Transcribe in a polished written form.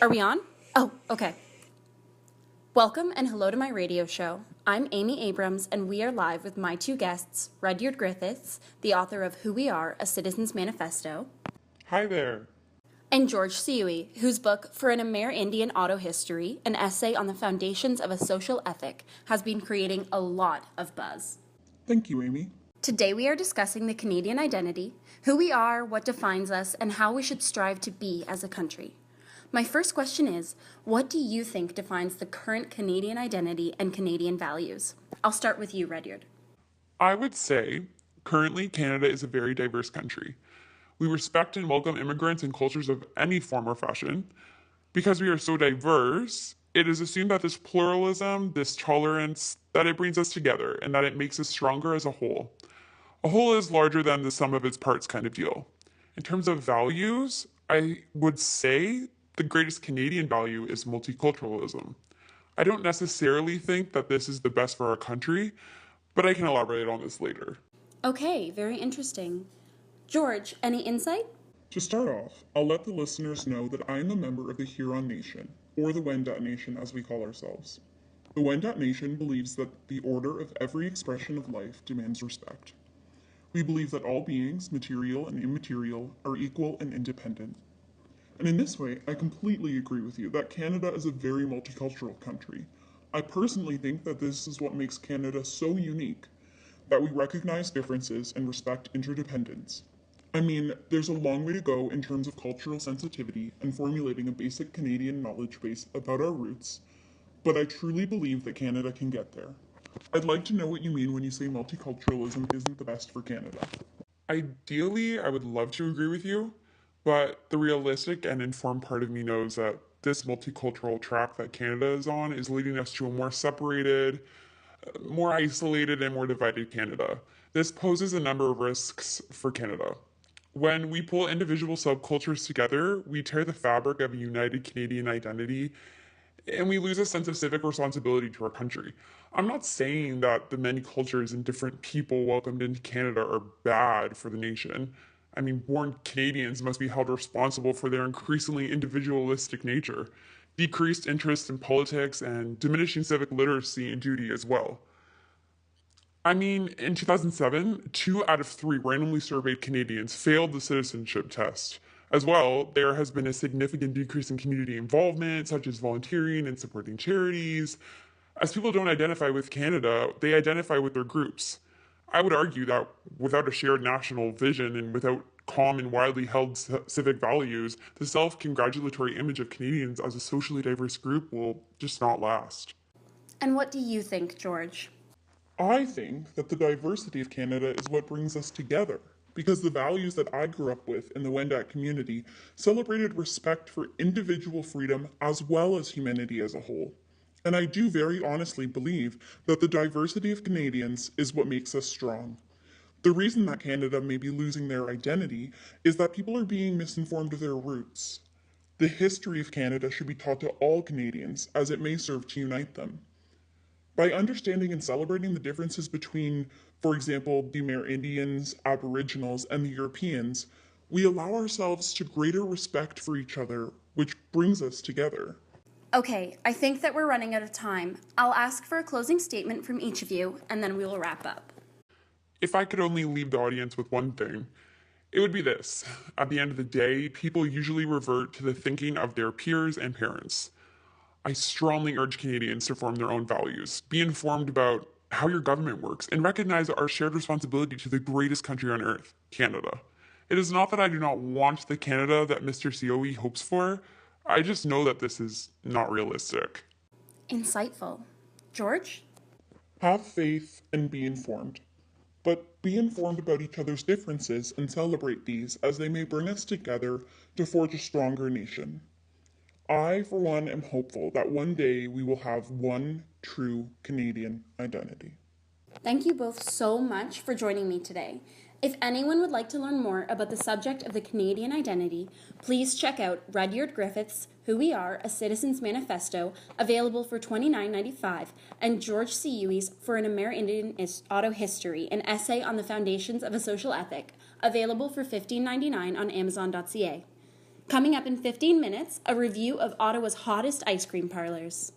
Are we on? Oh, okay. Welcome and hello to my radio show. I'm Amy Abrams, and we are live with my two guests, Rudyard Griffiths, the author of Who We Are, A Citizen's Manifesto, Hi there. and George Siui, whose book, For an Amerindian Auto History, an essay on the foundations of a social ethic, has been creating a lot of buzz. Thank you, Amy. Today we are discussing the Canadian identity, who we are, what defines us, and how we should strive to be as a country. My first question is, what do you think defines the current Canadian identity and Canadian values? I'll start with you, Rudyard. I would say currently Canada is a very diverse country. We respect and welcome immigrants and cultures of any form or fashion. Because we are so diverse, it is assumed that this pluralism, this tolerance, that it brings us together and that it makes us stronger as a whole. A whole is larger than the sum of its parts kind of deal. In terms of values, I would say the greatest Canadian value is multiculturalism. I don't necessarily think that this is the best for our country, but I can elaborate on this later. Okay, very interesting. George, any insight? To start off, I'll let the listeners know that I am a member of the Huron Nation, or the Wendat Nation as we call ourselves. The Wendat Nation believes that the order of every expression of life demands respect. We believe that all beings, material and immaterial, are equal and independent. And in this way, I completely agree with you that Canada is a very multicultural country. I personally think that this is what makes Canada so unique, that we recognize differences and respect interdependence. I mean, there's a long way to go in terms of cultural sensitivity and formulating a basic Canadian knowledge base about our roots, but I truly believe that Canada can get there. I'd like to know what you mean when you say multiculturalism isn't the best for Canada. Ideally, I would love to agree with you, but the realistic and informed part of me knows that this multicultural track that Canada is on is leading us to a more separated, more isolated, and more divided Canada. This poses a number of risks for Canada. When we pull individual subcultures together, we tear the fabric of a united Canadian identity and we lose a sense of civic responsibility to our country. I'm not saying that the many cultures and different people welcomed into Canada are bad for the nation. I mean, born Canadians must be held responsible for their increasingly individualistic nature, decreased interest in politics, and diminishing civic literacy and duty as well. I mean, in 2007, 2 out of 3 randomly surveyed Canadians failed the citizenship test. As well, there has been a significant decrease in community involvement, such as volunteering and supporting charities. As people don't identify with Canada, they identify with their groups. I would argue that without a shared national vision and without calm and widely held civic values, the self congratulatory image of Canadians as a socially diverse group will just not last. And what do you think, George? I think that the diversity of Canada is what brings us together, because the values that I grew up with in the Wendat community celebrated respect for individual freedom as well as humanity as a whole. And I do very honestly believe that the diversity of Canadians is what makes us strong. The reason that Canada may be losing their identity is that people are being misinformed of their roots. The history of Canada should be taught to all Canadians, as it may serve to unite them. By understanding and celebrating the differences between, for example, the Amerindians, Aboriginals, and the Europeans, we allow ourselves to greater respect for each other, which brings us together. Okay, I think that we're running out of time. I'll ask for a closing statement from each of you, and then we will wrap up. If I could only leave the audience with one thing, it would be this. At the end of the day, people usually revert to the thinking of their peers and parents. I strongly urge Canadians to form their own values, be informed about how your government works, and recognize our shared responsibility to the greatest country on earth, Canada. It is not that I do not want the Canada that Mr. COE hopes for, I just know that this is not realistic. Insightful. George? Have faith and be informed. But be informed about each other's differences and celebrate these as they may bring us together to forge a stronger nation. I, for one, am hopeful that one day we will have one true Canadian identity. Thank you both so much for joining me today. If anyone would like to learn more about the subject of the Canadian identity, please check out Rudyard Griffiths' Who We Are, A Citizen's Manifesto, available for $29.95, and George Siui's For an Amerindian Auto History, an essay on the foundations of a social ethic, available for $15.99 on Amazon.ca. Coming up in 15 minutes, a review of Ottawa's hottest ice cream parlors.